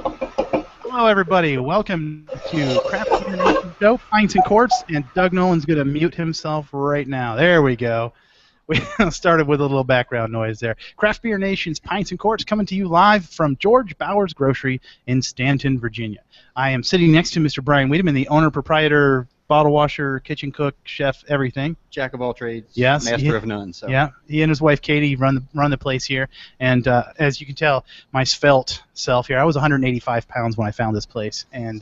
Hello, everybody. Welcome to Craft Beer Nation Show, Pints and Quarts, and Doug Nolan's going to mute himself right now. There we go. We started with a little background noise there. Craft Beer Nation's Pints and Quarts coming to you live from George Bauer's Grocery in Staunton, Virginia. I am sitting next to Mr. Brian Wiedemann, the owner, proprietor, bottle washer, kitchen cook, chef, everything. Jack of all trades, yes, master of none. So. Yeah, he and his wife Katie run the place here, and as you can tell, my svelte self here, I was 185 pounds when I found this place, and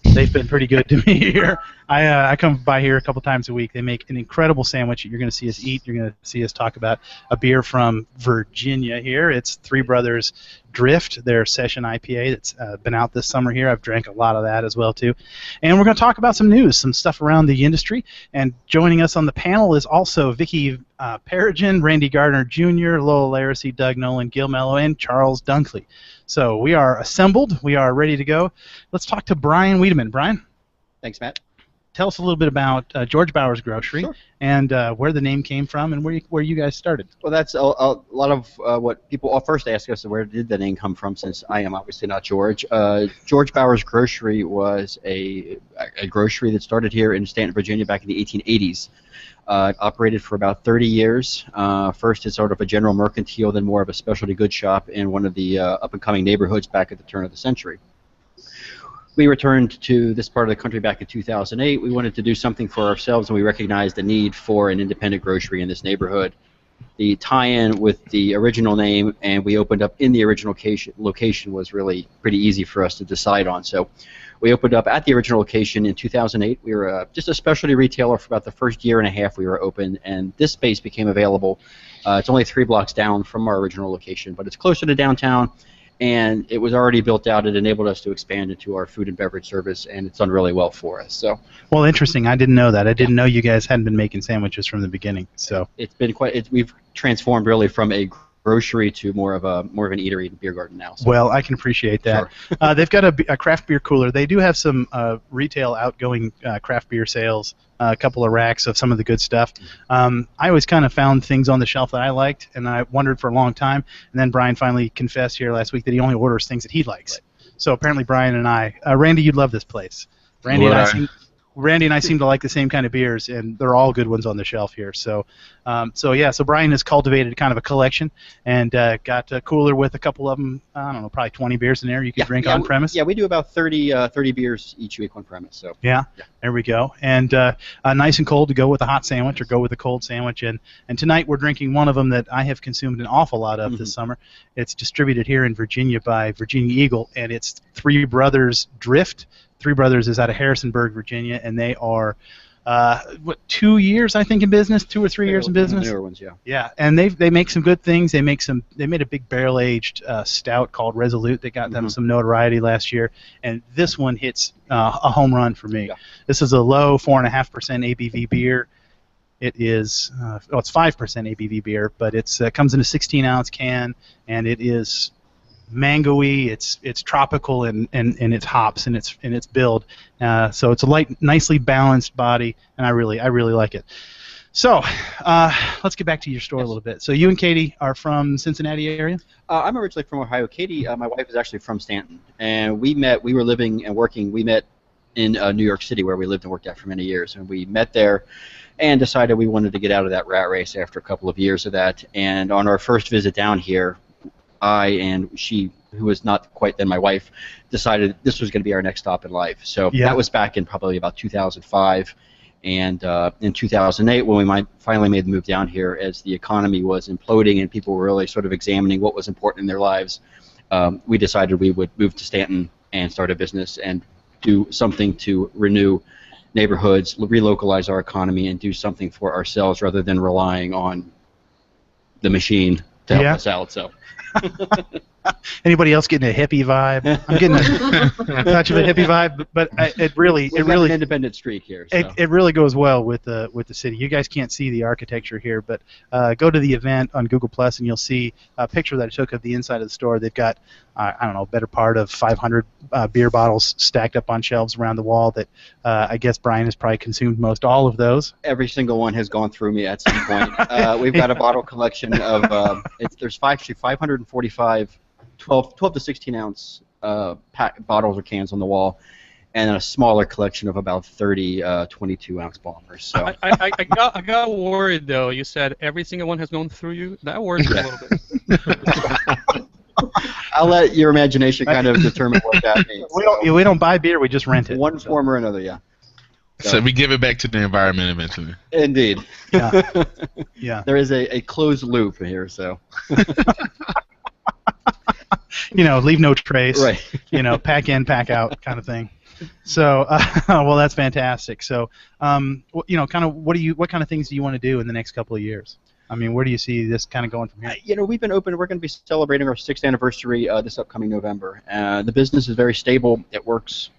they've been pretty good to me here. I come by here a couple times a week. They make an incredible sandwich that you're going to see us eat. You're going to see us talk about a beer from Virginia here. It's Three Brothers Drift, their session IPA that's been out this summer here. I've drank a lot of that as well, too. And we're going to talk about some news, some stuff around the industry. And joining us on the panel is also Vicky Perigin, Randy Gardner Jr., Lowell Laracy, Doug Nolan, Gil Mello, and Charles Dunkley. So we are assembled. We are ready to go. Let's talk to Brian Wiedemann. Brian? Thanks, Matt. Tell us a little bit about George Bauer's Grocery. Sure. And where the name came from and where you guys started. Well, that's a lot of what people first ask us, where did the name come from, since I am obviously not George. George Bauer's Grocery was a grocery that started here in Staunton, Virginia back in the 1880s. It operated for about 30 years. First as sort of a general mercantile, then more of a specialty goods shop in one of the up-and-coming neighborhoods back at the turn of the century. We returned to this part of the country back in 2008. We wanted to do something for ourselves, and we recognized the need for an independent grocery in this neighborhood. The tie-in with the original name, and we opened up in the original location, was really pretty easy for us to decide on. So we opened up at the original location in 2008. We were just a specialty retailer for about the first year and a half we were open, and this space became available. It's only 3 blocks down from our original location, but it's closer to downtown. And it was already built out. It enabled us to expand into our food and beverage service, and it's done really well for us. So, well, interesting. I didn't know that. I didn't know you guys hadn't been making sandwiches from the beginning. So it's been we've transformed really from a grocery to more of an eatery and beer garden now. So. Well, I can appreciate that. Sure. They've got a craft beer cooler. They do have some retail outgoing craft beer sales, a couple of racks of some of the good stuff. I always kind of found things on the shelf that I liked, and I wondered for a long time. And then Brian finally confessed here last week that he only orders things that he likes. Right. So apparently Brian and I, Randy, you'd love this place. Randy and I seem to like the same kind of beers, and they're all good ones on the shelf here. So Brian has cultivated kind of a collection and got a cooler with a couple of them. I don't know, probably 20 beers in there you can drink on premise. Yeah, we do about 30 beers each week on premise. So yeah, there we go. And nice and cold to go with a hot sandwich or go with a cold sandwich. And tonight we're drinking one of them that I have consumed an awful lot of this summer. It's distributed here in Virginia by Virginia Eagle, and it's Three Brothers Drift. Three Brothers is out of Harrisonburg, Virginia, and they are 2 years, I think, in business, 2 or 3 years in business. Newer ones, yeah. Yeah, and they make some good things. They made a big barrel-aged stout called Resolute that got them some notoriety last year, and this one hits a home run for me. Yeah. This is a low 4.5% ABV beer. It is it's 5% ABV beer, but it comes in a 16-ounce can, and it is mango-y, it's tropical in its hops and its build. So it's a light, nicely balanced body, and I really like it. So let's get back to your store a little bit. So you and Katie are from Cincinnati area? I'm originally from Ohio. Katie, my wife, is actually from Staunton, and we were living and working. We met in New York City, where we lived and worked at for many years, and we met there and decided we wanted to get out of that rat race after a couple of years of that. And on our first visit down here, I and she, who was not quite then my wife, decided this was going to be our next stop in life. So that was back in probably about 2005. And in 2008, when we finally made the move down here, as the economy was imploding and people were really sort of examining what was important in their lives, we decided we would move to Staunton and start a business and do something to renew neighborhoods, relocalize our economy, and do something for ourselves rather than relying on the machine to help us out. So. Anybody else getting a hippie vibe? I'm getting a touch of a hippie vibe, but it really an independent streak here. So. It really goes well with the city. You guys can't see the architecture here, but go to the event on Google Plus and you'll see a picture that I took of the inside of the store. They've got I don't know, better part of 500 beer bottles stacked up on shelves around the wall. That I guess Brian has probably consumed most all of those. Every single one has gone through me at some point. We've got a bottle collection of there's actually 545 12 to 16 ounce bottles or cans on the wall, and a smaller collection of about 30 22 ounce bombers. So I got worried though. You said every single one has gone through you. That worries me a little bit. I'll let your imagination kind of determine what that means. We don't buy beer. We just rent it. One form or another, yeah. So we give it back to the environment eventually. Indeed. Yeah. Yeah. There is a closed loop here, so. Leave no trace. Right. Pack in, pack out, kind of thing. So, well, that's fantastic. So, kind of what kind of things do you want to do in the next couple of years? I mean, where do you see this kind of going from here? We've been open. We're going to be celebrating our 6th anniversary this upcoming November. The business is very stable. It works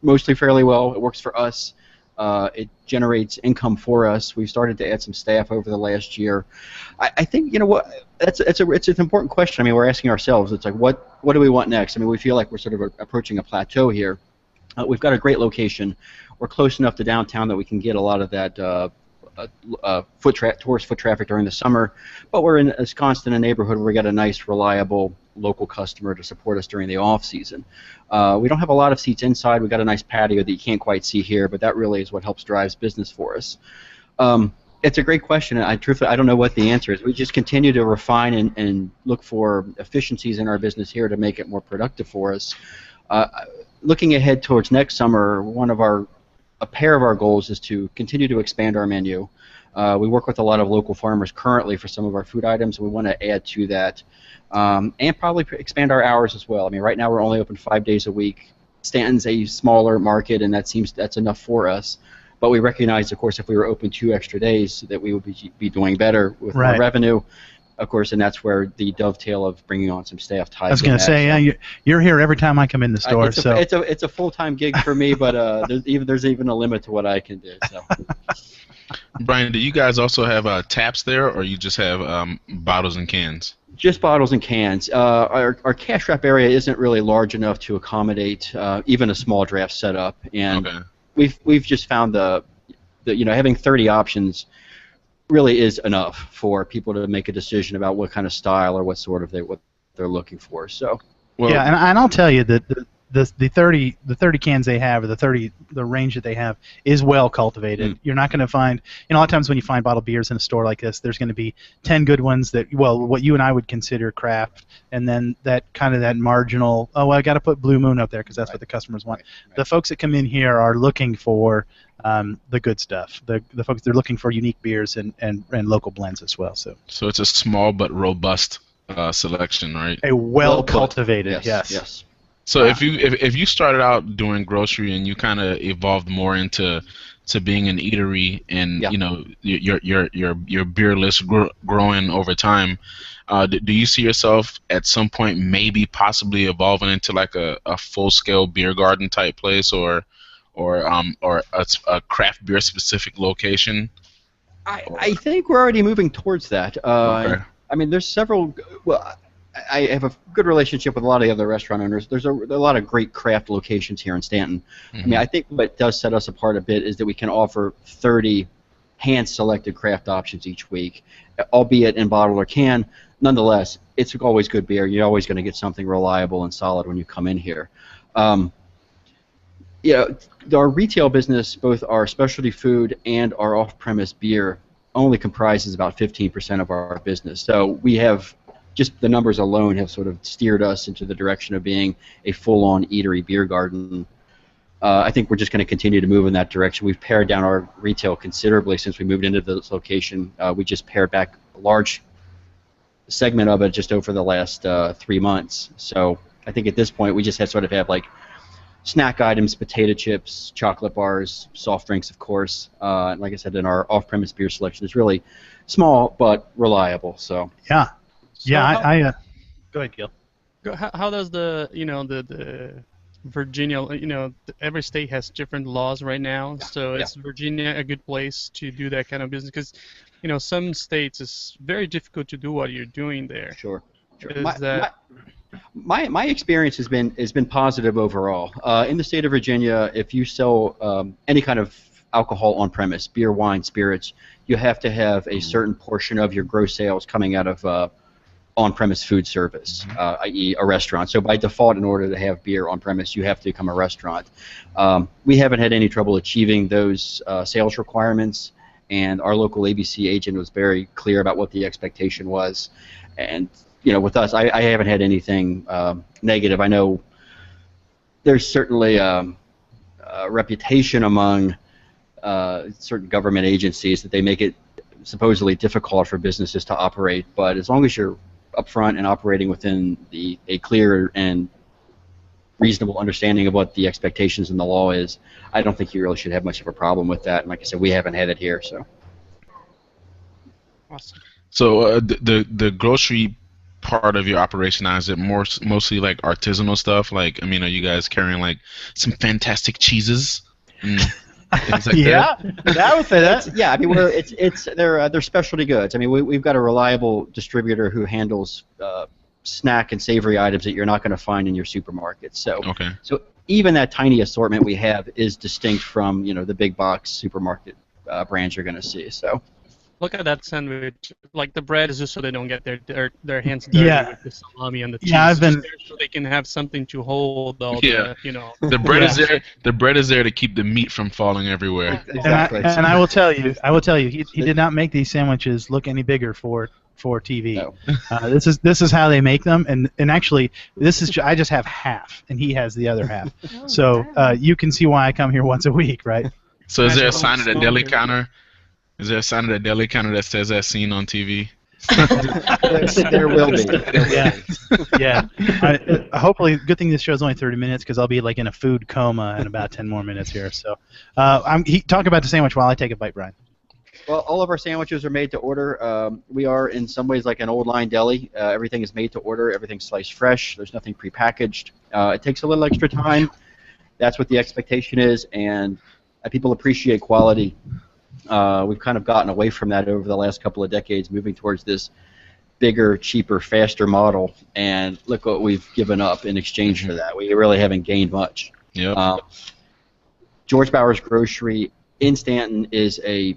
mostly fairly well. It works for us. It generates income for us. We've started to add some staff over the last year. I think it's an important question. I mean, we're asking ourselves. It's like what do we want next? I mean, we feel like we're sort of approaching a plateau here. We've got a great location. We're close enough to downtown that we can get a lot of that tourist foot traffic during the summer, but we're ensconced in a neighborhood where we got a nice, reliable local customer to support us during the off season. We don't have a lot of seats inside. We got a nice patio that you can't quite see here, but that really is what helps drive business for us. It's a great question, and I don't know what the answer is. We just continue to refine and look for efficiencies in our business here to make it more productive for us. Looking ahead towards next summer, a pair of our goals is to continue to expand our menu. We work with a lot of local farmers currently for some of our food items, and we want to add to that, and probably expand our hours as well. I mean, right now we're only open 5 days a week. Stanton's a smaller market, and that's enough for us. But we recognize, of course, if we were open 2 extra days, that we would be doing better with our revenue. Of course, and that's where the dovetail of bringing on some staff ties. I was going to say, yeah, you're here every time I come in the store. It's a full-time gig for me, but there's even a limit to what I can do. So. Brian, do you guys also have taps there, or you just have bottles and cans? Just bottles and cans. Our cash wrap area isn't really large enough to accommodate even a small draft setup, and we've just found the having 30 options really is enough for people to make a decision about what kind of style or what they're looking for. So. Yeah, and I'll tell you that the 30 cans they have, or the range that they have, is well cultivated. You're not going to find, a lot of times when you find bottled beers in a store like this, there's going to be 10 good ones that, what you and I would consider craft, and then that marginal, I got to put Blue Moon up there because that's what the customers want. Right. The folks that come in here are looking for the good stuff. The folks, they're looking for unique beers and local blends as well. So it's a small but robust selection, right? A well cultivated, yes. So if you started out doing grocery and you kind of evolved more into being an eatery, and your beer list growing over time, do you see yourself at some point maybe possibly evolving into like a full scale beer garden type place, or a craft beer specific location? I think we're already moving towards that. Okay. I mean, there's several. Well, I have a good relationship with a lot of the other restaurant owners. There's a lot of great craft locations here in Staunton. I mean, I think what does set us apart a bit is that we can offer 30 hand-selected craft options each week, albeit in bottle or can. Nonetheless, it's always good beer. You're always going to get something reliable and solid when you come in here. Our retail business, both our specialty food and our off-premise beer, only comprises about 15% of our business. So we have just the numbers alone have sort of steered us into the direction of being a full-on eatery beer garden. I think we're just going to continue to move in that direction. We've pared down our retail considerably since we moved into this location. We just pared back a large segment of it just over the last 3 months. So I think at this point we just have like snack items, potato chips, chocolate bars, soft drinks, of course. And like I said, in our off-premise beer selection is really small but reliable. So yeah. Go ahead, Gil. How does the Virginia, every state has different laws right now, so is Virginia a good place to do that kind of business? Because, some states it's very difficult to do what you're doing there. Sure. My experience has been positive overall. In the state of Virginia, if you sell any kind of alcohol on premise, beer, wine, spirits, you have to have a certain portion of your gross sales coming out of on-premise food service, i.e. a restaurant. So by default, in order to have beer on-premise, you have to become a restaurant. We haven't had any trouble achieving those sales requirements, and our local ABC agent was very clear about what the expectation was. And with us, I haven't had anything negative. I know there's certainly a reputation among certain government agencies that they make it supposedly difficult for businesses to operate, but as long as you're upfront and operating within a clear and reasonable understanding of what the expectations in the law is, I don't think you really should have much of a problem with that. And like I said, we haven't had it here. So. Awesome. So the grocery part of your operation now, is it mostly like artisanal stuff? Like, I mean, are you guys carrying like some fantastic cheeses? Things like that? I would say that. Yeah, I mean, they're specialty goods. I mean, we've got a reliable distributor who handles snack and savory items that you're not going to find in your supermarket. So, so even that tiny assortment we have is distinct from the big box supermarket brands you're going to see. So. Look at that sandwich. Like, the bread is just so they don't get their hands dirty with the salami and the cheese. Yeah, so they can have something to hold all the, The bread is there. The bread is there to keep the meat from falling everywhere. Exactly. And I will tell you, he did not make these sandwiches look any bigger for TV. No. This is how they make them, and actually I just have half, and he has the other half. So you can see why I come here once a week, right? So is there a sign at the deli counter? Is there a sign at the deli counter that says "as seen on TV"? There will be. Yeah. Hopefully, good thing this show's only 30 minutes, because I'll be like in a food coma in about 10 more minutes here. So, talk about the sandwich while I take a bite, Brian. Well, all of our sandwiches are made to order. We are in some ways like an old line deli. Everything is made to order. Everything's sliced fresh. There's nothing prepackaged. It takes a little extra time. That's what the expectation is, and people appreciate quality. We've kind of gotten away from that over the last couple of decades, moving towards this bigger, cheaper, faster model, and look what we've given up in exchange for that. We really haven't gained much. Yep. George Bauer's Grocery in Staunton is a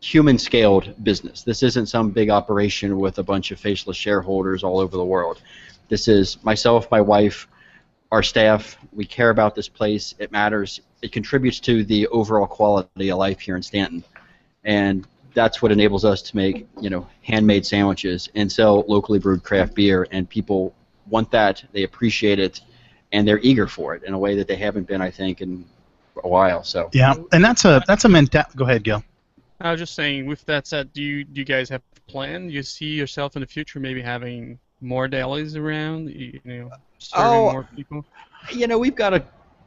human-scaled business. This isn't some big operation with a bunch of faceless shareholders all over the world. This is myself, my wife, our staff. We care about this place. It matters. It contributes to the overall quality of life here in Staunton. And that's what enables us to make, handmade sandwiches and sell locally brewed craft beer. And people want that, they appreciate it, and they're eager for it in a way that they haven't been, I think, in a while. So. Yeah, and that's a mentality. Go ahead, Gil. I was just saying, with that said, do you guys have a plan? Do you see yourself in the future maybe having more delis around, serving more people? We've got a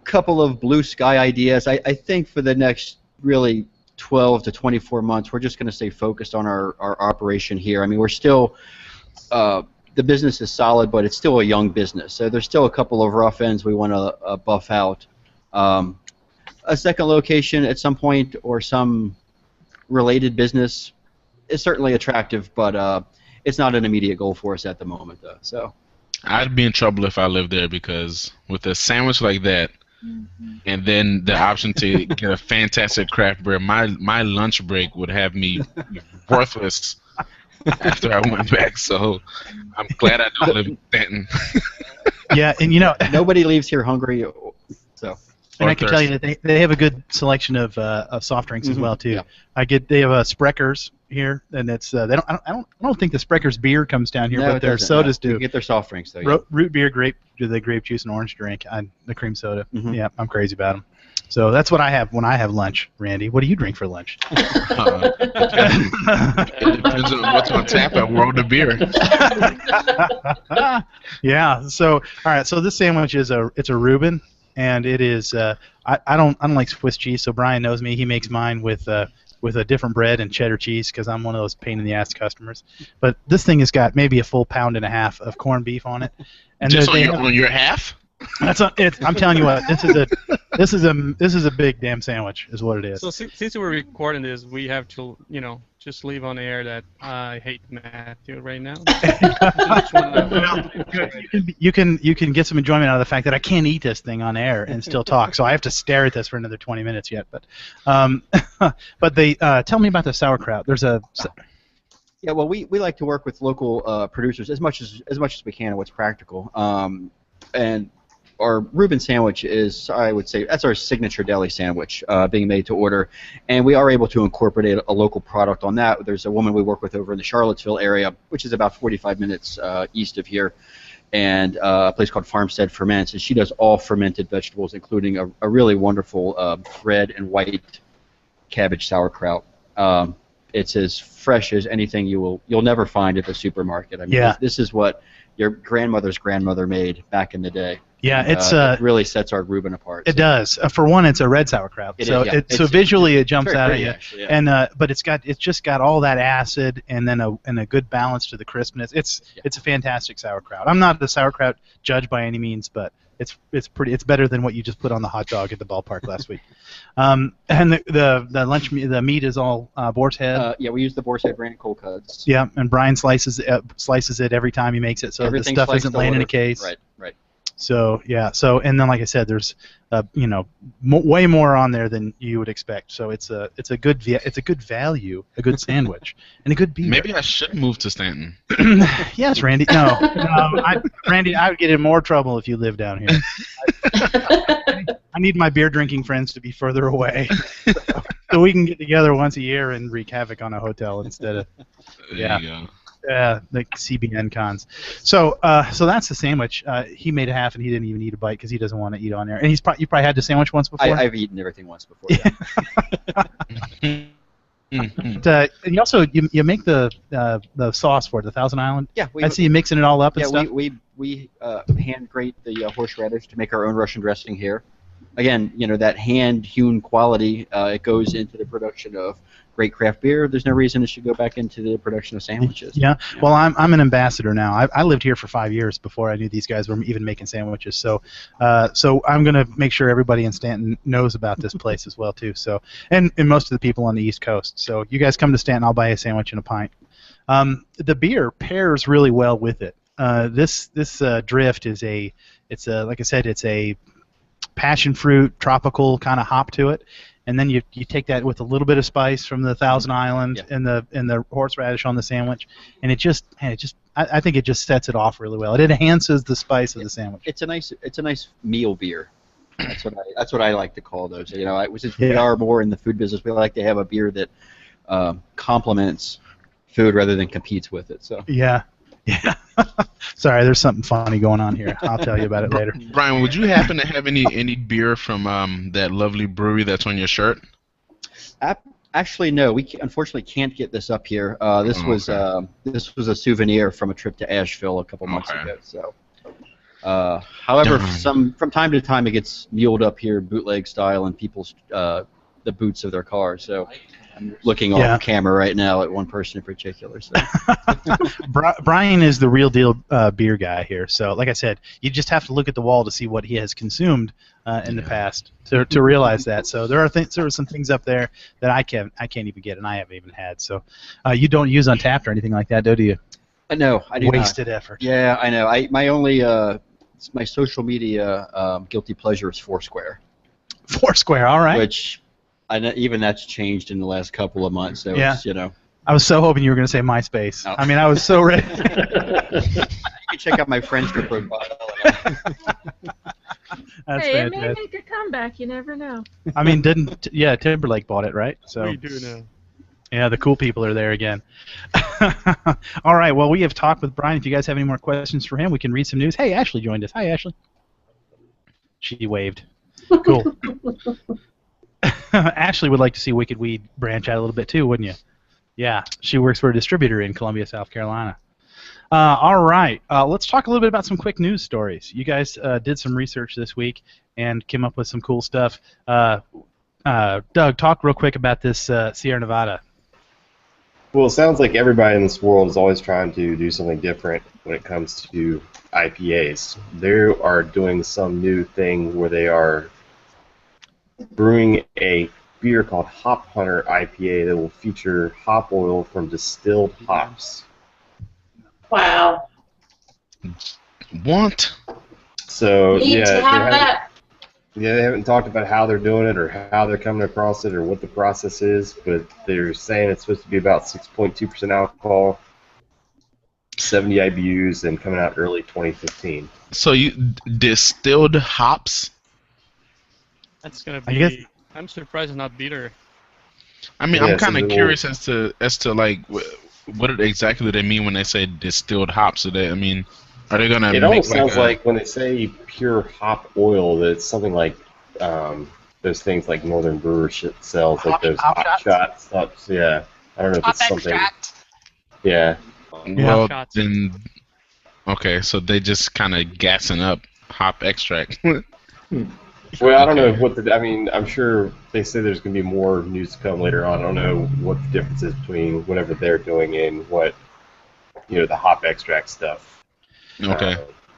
couple of blue sky ideas. I think for the next really 12 to 24 months, we're just going to stay focused on our operation here. I mean, we're still, the business is solid, but it's still a young business. So there's still a couple of rough ends we want to buff out. A second location at some point, or some related business, is certainly attractive, but it's not an immediate goal for us at the moment, though. So I'd be in trouble if I lived there, because with a sandwich like that, and then the option to get a fantastic craft beer, my lunch break would have me worthless after I went back. So I'm glad I don't live in Staunton. Yeah, and nobody leaves here hungry. So. And I can tell you that they have a good selection of soft drinks as well too. Yeah. They have Spreckers here, and it's I don't think the Spreckers beer comes down here, but their sodas do. You get their soft drinks though. Root beer, grape juice, and orange drink, and the cream soda. Yeah, I'm crazy about them. So that's what I have when I have lunch. Randy, what do you drink for lunch? It depends on what's on tap at World of Beer. Yeah. So all right. So this sandwich is a Reuben. And it is. I don't like Swiss cheese, so Brian knows me. He makes mine with a different bread and cheddar cheese, because I'm one of those pain in the ass customers. But this thing has got maybe a full pound and a half of corned beef on it. And just on your half? I'm telling you what, this is a big damn sandwich, is what it is. So since we're recording this, we have to just leave on air that I hate Matthew right now. You can get some enjoyment out of the fact that I can't eat this thing on air and still talk, so I have to stare at this for another 20 minutes yet. But they tell me about the sauerkraut. Yeah, well, we like to work with local producers as much as we can and what's practical. And our Reuben sandwich is, I would say, that's our signature deli sandwich, being made to order, and we are able to incorporate a local product on that. There's a woman we work with over in the Charlottesville area, which is about 45 minutes east of here, and a place called Farmstead Ferments, and she does all fermented vegetables, including a really wonderful red and white cabbage sauerkraut. It's as fresh as anything you'll never find at the supermarket. I mean, this is what your grandmother's grandmother made back in the day. Yeah, it really sets our Reuben apart. It does. For one, it's a red sauerkraut, so visually it jumps out at you. Actually, yeah. And but it's just got all that acid and then a good balance to the crispness. It's a fantastic sauerkraut. I'm not the sauerkraut judge by any means, but it's better than what you just put on the hot dog at the ballpark last week. And the meat is all boar's head. Yeah, we use the boar's head brand cold cuts. Yeah, and Brian slices it every time he makes it, so the stuff isn't laying in a case. Right. So and then like I said, there's way more on there than you would expect. So it's a good value, a good sandwich, and a good beer. Maybe I should move to Staunton. Yes, Randy. No, Randy, I would get in more trouble if you lived down here. I need my beer drinking friends to be further away, so we can get together once a year and wreak havoc on a hotel instead of. There you go. The CBN cons. So that's the sandwich. He made a half and he didn't even eat a bite because he doesn't want to eat on there. And you probably had the sandwich once before? I've eaten everything once before, yeah. And you also you make the sauce for it, the Thousand Island. Yeah, I see you mixing it all up and stuff. We hand grate the horseradish to make our own Russian dressing here. Again, that hand-hewn quality, it goes into the production of great craft beer. There's no reason it should go back into the production of sandwiches. Yeah. Well, I'm an ambassador now. I lived here for 5 years before I knew these guys were even making sandwiches. So I'm gonna make sure everybody in Staunton knows about this place as well too. So and most of the people on the East Coast. So you guys come to Staunton, I'll buy a sandwich and a pint. The beer pairs really well with it. This drift is like I said, it's a passion fruit tropical kind of hop to it, and then you take that with a little bit of spice from the Thousand Island and the horseradish on the sandwich, and I think it just sets it off really well. It enhances the spice of the sandwich. It's a nice meal beer. That's what I like to call those. Since we are more in the food business, we like to have a beer that complements food rather than competes with it. So yeah. Sorry, there's something funny going on here. I'll tell you about it later. Brian, would you happen to have any beer from that lovely brewery that's on your shirt? Actually, no. We unfortunately can't get this up here. This was a souvenir from a trip to Asheville a couple months ago. So, however, from time to time it gets muled up here bootleg style in people's the boots of their cars. So I'm looking off camera right now at one person in particular. So. Brian is the real deal beer guy here. So, like I said, you just have to look at the wall to see what he has consumed in the past to realize that. So there are some things up there that I can't even get, and I haven't even had. So you don't use Untapped or anything like that, do you? No, I do not. Wasted effort. Yeah, I know. My social media guilty pleasure is Foursquare. Foursquare, all right. Which even that's changed in the last couple of months. So yeah. It's, I was so hoping you were going to say MySpace. No. I mean, I was so ready. You can check out my Friendster profile. That's hey, fantastic. it may make a comeback. You never know. I mean, Timberlake bought it, right? So We do know. yeah, the cool people are there again. All right, well, we have talked with Brian. If you guys have any more questions for him, we can read some news. Hey, Ashley joined us. Hi, Ashley. She waved. Cool. Ashley would like to see Wicked Weed branch out a little bit too, wouldn't you? Yeah, she works for a distributor in Columbia, South Carolina. All right, let's talk a little bit about some quick news stories. You guys did some research this week and came up with some cool stuff. Doug, talk real quick about this Sierra Nevada. Well, it sounds like everybody in this world is always trying to do something different when it comes to IPAs. They are doing some new thing where they are brewing a beer called Hop Hunter IPA that will feature hop oil from distilled hops. Wow. What? So Need to have that. Yeah, they haven't talked about how they're doing it or how they're coming across it or what the process is, but they're saying it's supposed to be about 6.2% alcohol, 70 IBUs, and coming out early 2015. So you distilled hops? That's gonna I guess- be. I'm surprised it's not bitter. I mean, Yeah, I'm so kind of they curious as to like what exactly do they mean when they say distilled hops? Do they? I mean, are they gonna It make almost like sounds a, like when they say pure hop oil, that it's something like those things like Northern Brewer sells, like those Hop hop shots. Yeah, I don't know if Hop it's something. extract. Yeah. well Shots. then? Okay, so they just kind of gassing up hop extract. Well, I don't know Okay. what I mean, I'm sure they say there's going to be more news to come later on. I don't know what the difference is between whatever they're doing and what, the hop extract stuff. Okay.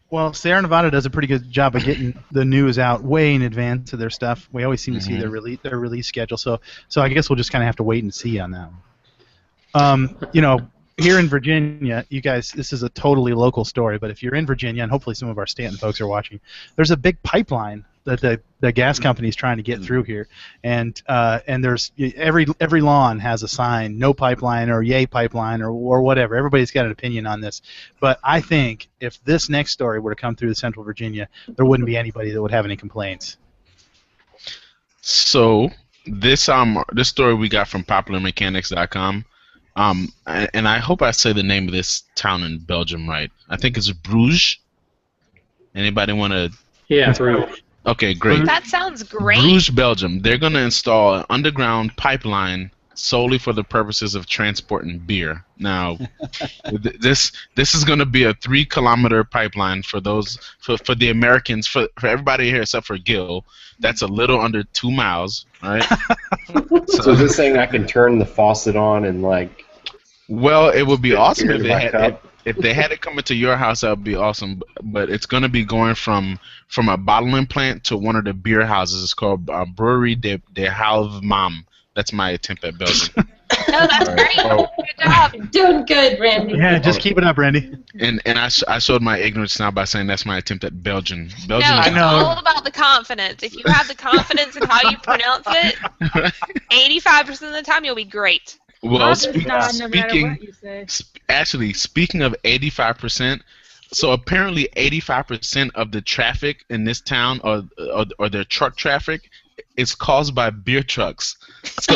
Well, Sierra Nevada does a pretty good job of getting the news out way in advance of their stuff. We always seem to see their release schedule. So I guess we'll just kind of have to wait and see on that one. Here in Virginia, you guys, this is a totally local story, but if you're in Virginia, and hopefully some of our Stanton folks are watching, there's a big pipeline that the gas company is trying to get through here, and there's every lawn has a sign, no pipeline or yay pipeline or whatever. Everybody's got an opinion on this, but I think if this next story were to come through Central Virginia, there wouldn't be anybody that would have any complaints. So this story we got from PopularMechanics.com. And I hope I say the name of this town in Belgium right. I think it's Bruges. Anybody want to? Yeah, Bruges. Okay, great. That sounds great. Bruges, Belgium. They're going to install an underground pipeline solely for the purposes of transporting beer. Now, this is going to be a 3-kilometer pipeline for the Americans, for everybody here except for Gil. That's a little under 2 miles, right? So is this saying I can turn the faucet on and Well, it would be awesome if in my cup? if they had it coming to your house. That would be awesome. But it's going to be going from a bottling plant to one of the beer houses. It's called Brewery de Halve Mam. That's my attempt at Belgium. No, that's great. Good job. Doing good, Randy. Yeah, just keep it up, Randy. And I showed my ignorance now by saying that's my attempt at Belgian. No, Belgian. it's all about the confidence. If you have the confidence in how you pronounce it, 85% of the time you'll be great. Well, I'll just nod no matter what you say. actually, speaking of 85%, so apparently 85% of the traffic in this town, or their truck traffic, is caused by beer trucks. So,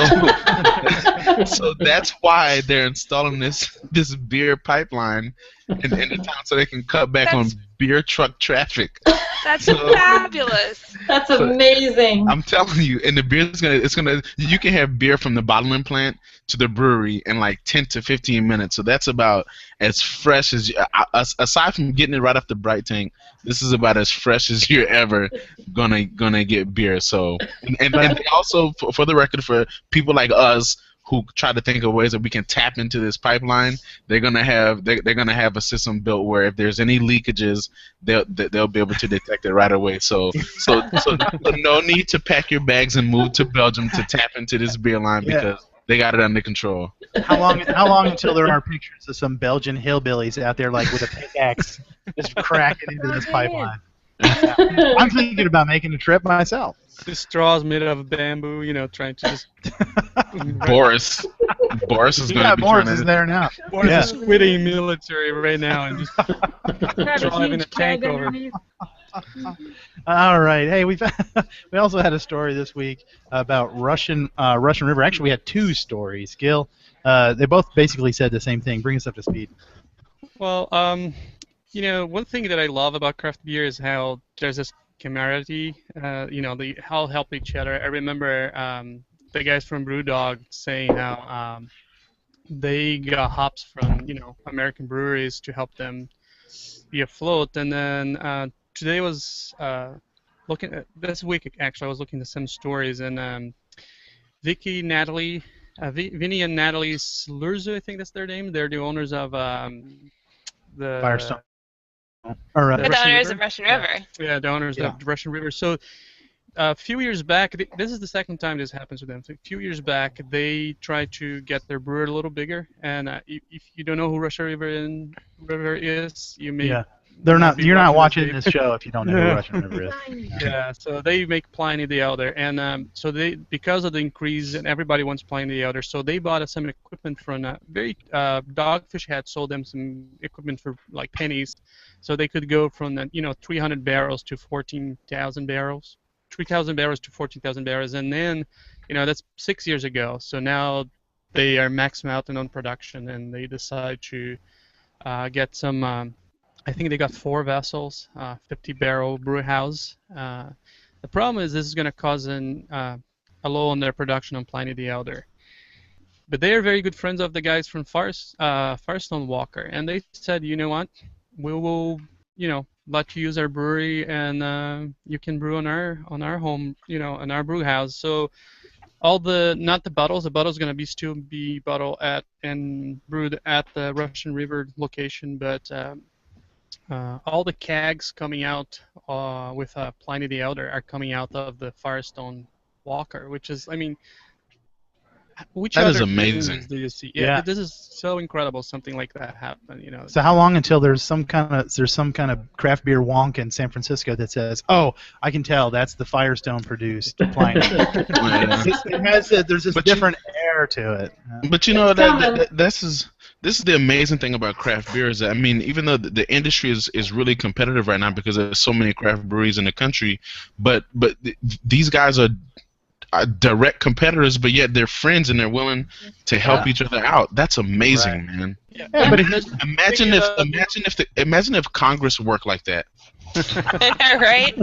so that's why they're installing this beer pipeline in the town, so they can cut back on beer truck traffic. That's fabulous. That's amazing. I'm telling you, and the beer you can have beer from the bottling plant to the brewery in like 10 to 15 minutes. So that's about as fresh as, aside from getting it right off the bright tank, this is about as fresh as you're ever gonna get beer. So, and they also, for the record, for people like us who try to think of ways that we can tap into this pipeline, they're gonna have a system built where if there's any leakages, they'll be able to detect it right away. So no need to pack your bags and move to Belgium to tap into this beer line, because they got it under control. How long until there are pictures of some Belgian hillbillies out there like with a pickaxe just cracking into this pipeline? Yeah. I'm thinking about making a trip myself. The straws made out of bamboo, trying to just. Boris is going to be Boris trying is to. there now. Boris is quitting military right now and just driving a tank over. All right. Hey, we also had a story this week about Russian River. Actually, we had 2 stories. Gil, they both basically said the same thing. Bring us up to speed. Well, one thing that I love about craft beer is how there's this camaraderie. They all help each other. I remember the guys from Brewdog saying how they got hops from American breweries to help them be afloat. And then today was looking at this week. Actually, I was looking at some stories, and Vinny and Natalie Slurzu, I think that's their name. They're the owners of the Firestone. Or, They're the owners of Russian River. Yeah, the owners of the Russian River. So a few years back, this is the second time this happens to them. So a few years back, they tried to get their brewery a little bigger. And if you don't know who Russian River is, you may They're not. be You're not watching watching this this show if you don't know who Russian River is. Yeah, so they make Pliny the Elder, and so they, because of the increase and everybody wants Pliny the Elder, so they bought some equipment from Dogfish had sold them some equipment for like pennies, so they could go from 300 barrels to 14,000 barrels, 3,000 barrels to 14,000 barrels, and then that's 6 years ago. So now they are maxed out on production, and they decide to get some. I think they got 4 vessels, 50-barrel brew house. The problem is this is going to cause a lull in their production on Pliny the Elder. But they are very good friends of the guys from Firestone Walker, and they said, you know what, we will, let you use our brewery, and you can brew on our home, in our brew house. So all not the bottles going to still be bottled at and brewed at the Russian River location, but all the kegs coming out with Pliny the Elder are coming out of the Firestone Walker, which is, which That is other amazing. breweries do you see? Yeah. This is so incredible. Something like that happen. So how long until there's some kind of craft beer wonk in San Francisco that says, "Oh, I can tell that's the Firestone produced Pliny." There's this different air to it. But this is the amazing thing about craft beer is that, even though the industry is really competitive right now because there's so many craft breweries in the country, but these guys are direct competitors, but yet they're friends and they're willing to help each other out. That's amazing, man. Yeah, but imagine if Congress worked like that. Right?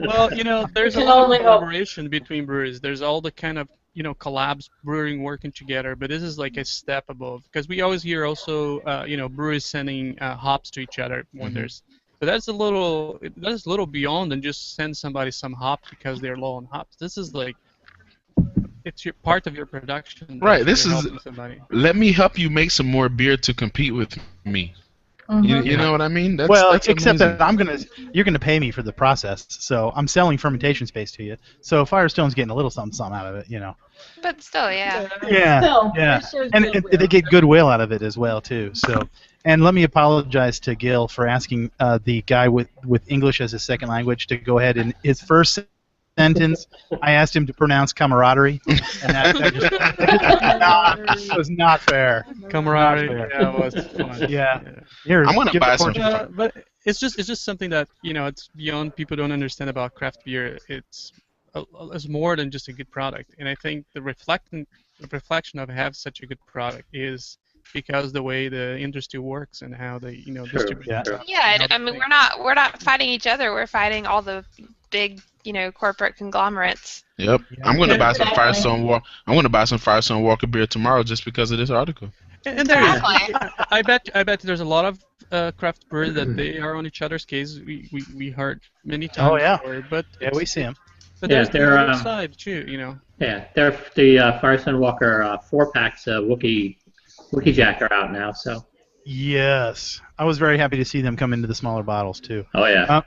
Well, there's a lot of collaboration between breweries. There's all the kind of collabs, brewing working together, but this is like a step above, because we always hear also breweries sending hops to each other when there's, but that's a little beyond than just send somebody some hops because they're low on hops. This is like, it's your part of your production. Right. This is somebody. Let me help you make some more beer to compete with me. You know what I mean? That's except amazing. that you're gonna pay me for the process, so I'm selling fermentation space to you. So Firestone's getting a little something out of it, But still, yeah. Yeah. And they get goodwill out of it as well too. So, and let me apologize to Gil for asking the guy with English as a second language to go ahead and his first sentence, I asked him to pronounce camaraderie, and that was not fair. Camaraderie, Not fair. yeah, it was fun. Yeah. Here, I'm gonna give buy it some. But it's just something that it's beyond, people don't understand about craft beer. It's more than just a good product, and I think the reflection of have such a good product is because the way the industry works and how they distribute. Yeah, we're not fighting each other. We're fighting all the big corporate conglomerates. Yep. I'm gonna buy some Firestone Walker. I'm gonna buy some Firestone Walker beer tomorrow just because of this article. And there is, I bet there's a lot of craft brewers that they are on each other's case. We heard many times. Oh yeah. Before, but we see them. But there's the other side too, Yeah, they're the Firestone Walker 4-packs. Wookie Jack are out now, so. Yes, I was very happy to see them come into the smaller bottles too. Oh yeah.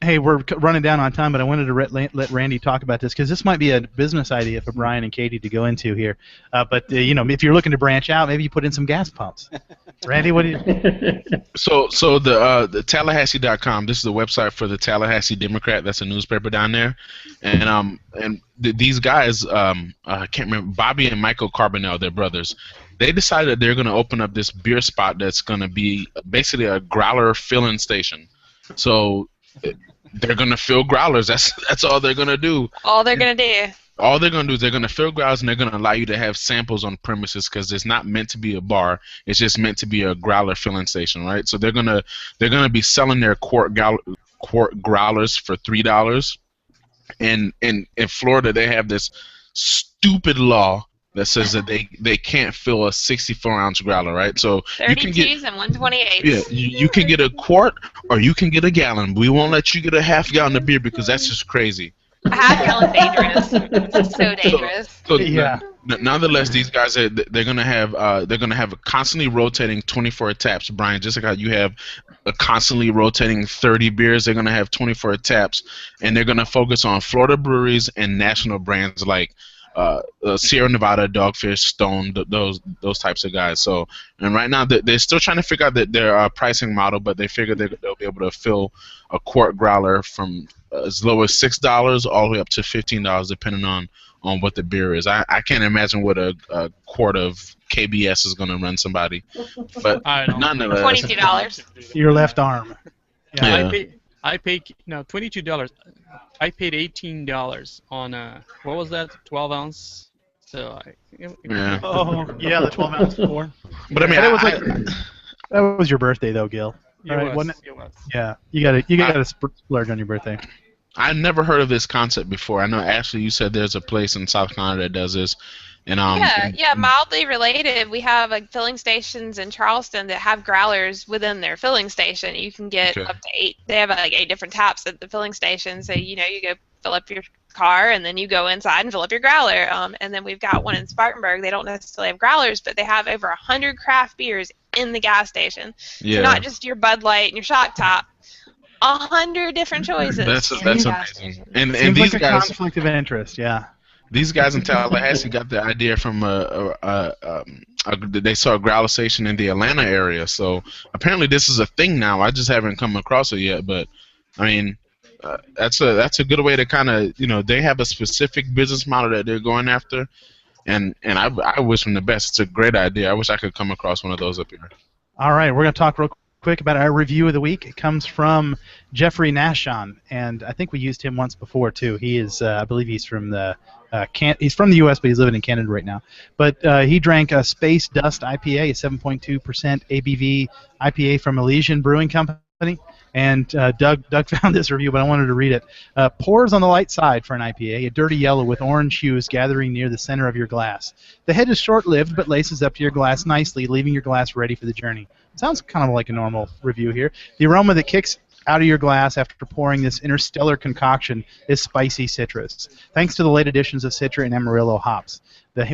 Hey, we're running down on time, but I wanted to let Randy talk about this because this might be a business idea for Brian and Katie to go into here. But if you're looking to branch out, maybe you put in some gas pumps. Randy, what do you? So the Tallahassee.com. This is the website for the Tallahassee Democrat. That's a newspaper down there, and these guys, I can't remember, Bobby and Michael Carbonell, they're brothers. They decided that they're going to open up this beer spot that's going to be basically a growler filling station. So they're gonna fill growlers. That's all they're gonna do. All they're gonna do. All they're gonna do is they're gonna fill growlers and they're gonna allow you to have samples on premises because it's not meant to be a bar. It's just meant to be a growler filling station, right? So they're gonna be selling their quart growlers for $3. And in Florida they have this stupid law that says that they can't fill a 64-ounce growler, right? So 32s and 128s. Yeah, you can get a quart or you can get a gallon. We won't let you get a half gallon of beer because that's just crazy. A half gallon dangerous. It's so dangerous. So yeah. Nonetheless, these guys they're gonna have a constantly rotating 24 taps, Brian. Just like how you have a constantly rotating 30 beers, they're gonna have 24 taps, and they're gonna focus on Florida breweries and national brands like Sierra Nevada, Dogfish, Stone, those types of guys. So, and right now they're still trying to figure out their pricing model, but they figure they'll be able to fill a quart growler from as low as $6 all the way up to $15, depending on what the beer is. I can't imagine what a quart of KBS is going to run somebody, but nonetheless, $22. Your left arm. Yeah. I paid $22. I paid $18 on what was that, 12 ounce? So yeah. Oh yeah, the 12 ounce pour. But I mean, it was that was your birthday though, Gil. It wasn't it? It was. Yeah, you gotta splurge on your birthday. I never heard of this concept before. I know Ashley, you said there's a place in South Carolina that does this. And, mildly related. We have filling stations in Charleston that have growlers within their filling station. You can get up to 8. They have 8 different taps at the filling station. So you go fill up your car and then you go inside and fill up your growler. And then we've got one in Spartanburg. They don't necessarily have growlers, but they have over 100 craft beers in the gas station. Yeah. So not just your Bud Light and your Shock Top. 100 different choices. That's amazing. And Seems these like guys, a conflict of interest, yeah. These guys in Tallahassee got the idea from they saw a growler station in the Atlanta area. So apparently this is a thing now. I just haven't come across it yet. But I mean, that's a good way to kind of they have a specific business model that they're going after, and I wish them the best. It's a great idea. I wish I could come across one of those up here. All right, we're gonna talk real quick about our review of the week. It comes from Jeffrey Nashon, and I think we used him once before too. He is, I believe, he's from the he's from the U.S., but he's living in Canada right now. But he drank a Space Dust IPA, a 7.2% ABV IPA from Elysian Brewing Company. And Doug found this review, but I wanted to read it. Pours on the light side for an IPA, a dirty yellow with orange hues gathering near the center of your glass. The head is short-lived, but laces up to your glass nicely, leaving your glass ready for the journey. Sounds kind of like a normal review here. The aroma that kicks out of your glass after pouring this interstellar concoction is spicy citrus, thanks to the late additions of Citra and Amarillo hops,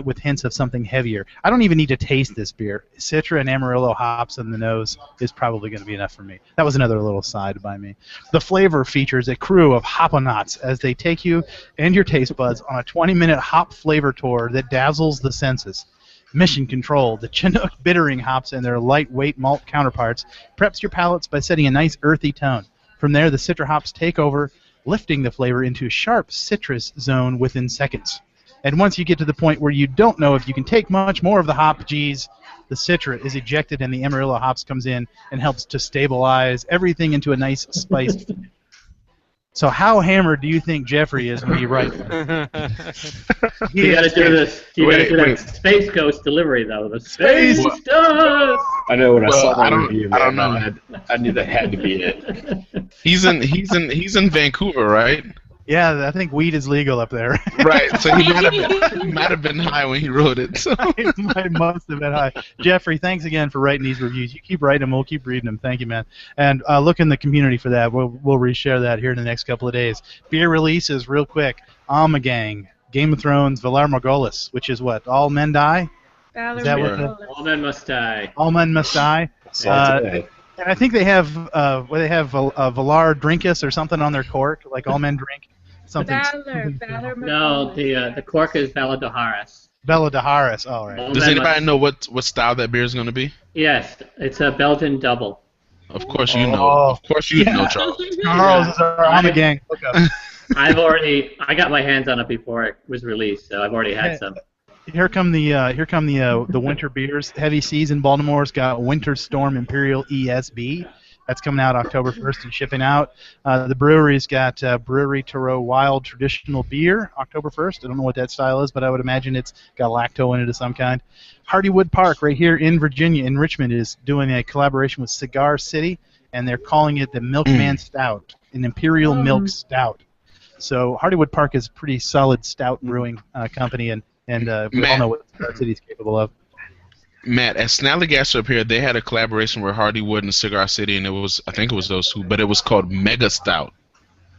with hints of something heavier. I don't even need to taste this beer. Citra and Amarillo hops in the nose is probably going to be enough for me. That was another little side by me. The flavor features a crew of hoponauts as they take you and your taste buds on a 20-minute hop flavor tour that dazzles the senses. Mission Control, the Chinook bittering hops and their lightweight malt counterparts, preps your palates by setting a nice earthy tone. From there, the Citra hops take over, lifting the flavor into a sharp citrus zone within seconds. And once you get to the point where you don't know if you can take much more of the hop, geez, the Citra is ejected and the Amarillo hops comes in and helps to stabilize everything into a nice spiced. So how hammered do you think Jeffrey is when he writes? You got to do this. You got to do that Space Ghost delivery though. The Space Ghost. I know when I saw that review, I don't know. I knew that had to be it. He's in Vancouver, right? Yeah, I think weed is legal up there. Right, so he might have been high when he wrote it. So. He must have been high. Jeffrey, thanks again for writing these reviews. You keep writing them, we'll keep reading them. Thank you, man. And look in the community for that. We'll reshare that here in the next couple of days. Beer releases, real quick. Gang, Game of Thrones, Valar Morghulis, which is what? All Men Die? Is that what All Men Must Die. All Men Must Die. And I think they have Valar Drinkus or something on their cork, like All Men Drink. Something. No, the cork is Valadaharis. Valadaharis, all right. Does anybody know what style that beer is going to be? Yes, it's a Belgian double. Of course you know. Of course you know, Charles. Charles is on the gang. Look up. I got my hands on it before it was released, so I've already had some. Here come the winter beers. Heavy Seas in Baltimore's got Winter Storm Imperial ESB. That's coming out October 1st and shipping out. The brewery's got Brewery Tarot Wild Traditional Beer, October 1st. I don't know what that style is, but I would imagine it's got lacto in it of some kind. Hardywood Park, right here in Virginia, in Richmond, is doing a collaboration with Cigar City, and they're calling it the Milkman Stout, an Imperial Milk Stout. So Hardywood Park is a pretty solid stout brewing company, and we all know what Cigar City's capable of. Matt, at Snallygaster up here, they had a collaboration with Hardywood and Cigar City, and I think it was those two, but it was called Mega Stout.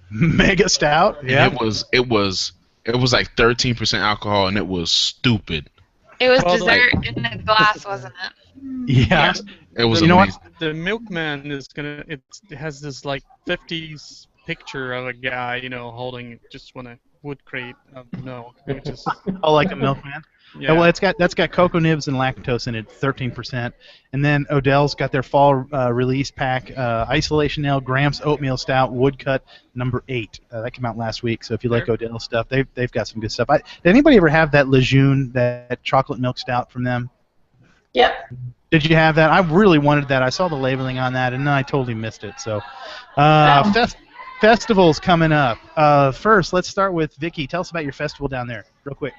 Mega Stout? Yeah. And it was like 13% alcohol, and it was stupid. It was dessert in the glass, wasn't it? Yeah. It was amazing. What? The Milkman is it has this like 50s picture of a guy, holding just want to wood crate of milk, which is Oh, like a milkman. yeah. Well, that's got cocoa nibs and lactose in it, 13%. And then Odell's got their fall release pack, Isolation Ale, Gramps Oatmeal Stout, Woodcut, number 8. That came out last week. So if you like Odell stuff, they've got some good stuff. Did anybody ever have that Lejeune, that chocolate milk stout from them? Yep. Did you have that? I really wanted that. I saw the labeling on that, and then I totally missed it. So, festivals coming up. First, let's start with Vicky. Tell us about your festival down there, real quick.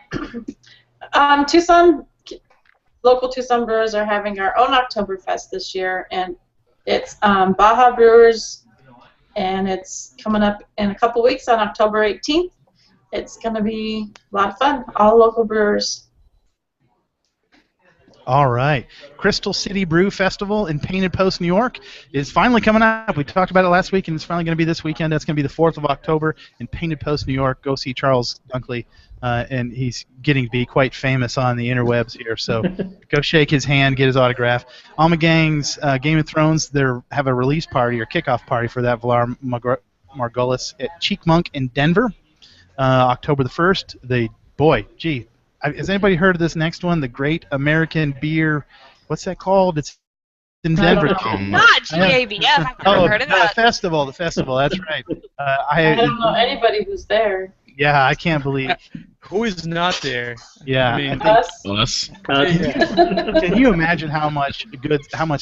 Tucson, local Tucson brewers are having our own Oktoberfest this year, and it's Baja Brewers, and it's coming up in a couple weeks on October 18th. It's going to be a lot of fun. All local brewers. All right. Crystal City Brew Festival in Painted Post, New York is finally coming up. We talked about it last week, and it's finally going to be this weekend. That's going to be the 4th of October in Painted Post, New York. Go see Charles Dunkley, and he's getting to be quite famous on the interwebs here. So go shake his hand, get his autograph. Alma Gang's Game of Thrones, they have a release party or kickoff party for that Valar Margulis at Cheek Monk in Denver, October the 1st. Has anybody heard of this next one? The Great American Beer. What's that called? It's in Denver. Not GABF. I've never heard of that. The festival. That's right. I don't know anybody who's there. Yeah, I can't believe. Who is not there? Yeah, I mean, Us. Can you imagine how much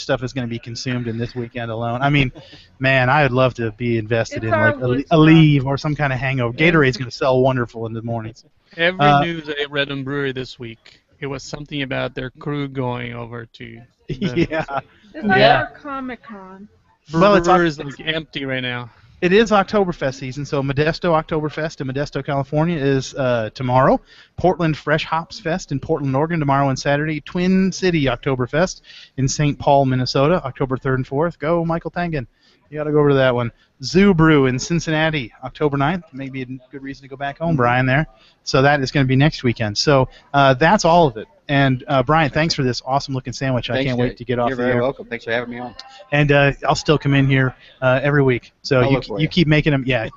stuff is going to be consumed in this weekend alone? I mean, man, I would love to be invested in like a leave or some kind of hangover. Gatorade's going to sell wonderful in the mornings. Every news I read on brewery this week, it was something about their crew going over to. Yeah. It's not Yeah. for Comic-Con. Well, Brewery is like empty right now. It is Oktoberfest season, so Modesto Oktoberfest in Modesto, California is tomorrow. Portland Fresh Hops Fest in Portland, Oregon tomorrow and Saturday. Twin City Oktoberfest in St. Paul, Minnesota, October 3rd and 4th. Go, Michael Tangen. You got to go over to that one. Zoo Brew in Cincinnati, October 9th. Maybe a good reason to go back home, Brian, there. So that is going to be next weekend. So that's all of it. And Brian, thanks for this awesome-looking sandwich. I can't wait to get off the air. You're very welcome. Thanks for having me on. And I'll still come in here every week. So you keep making them. Yeah,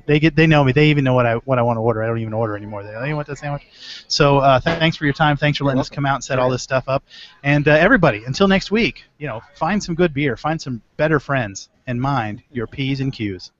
they know me. They even know what I want to order. I don't even order anymore. They want that sandwich. So thanks for your time. Thanks for letting us come out and set all this stuff up. And everybody, until next week, find some good beer, find some better friends, and mind your P's and Q's.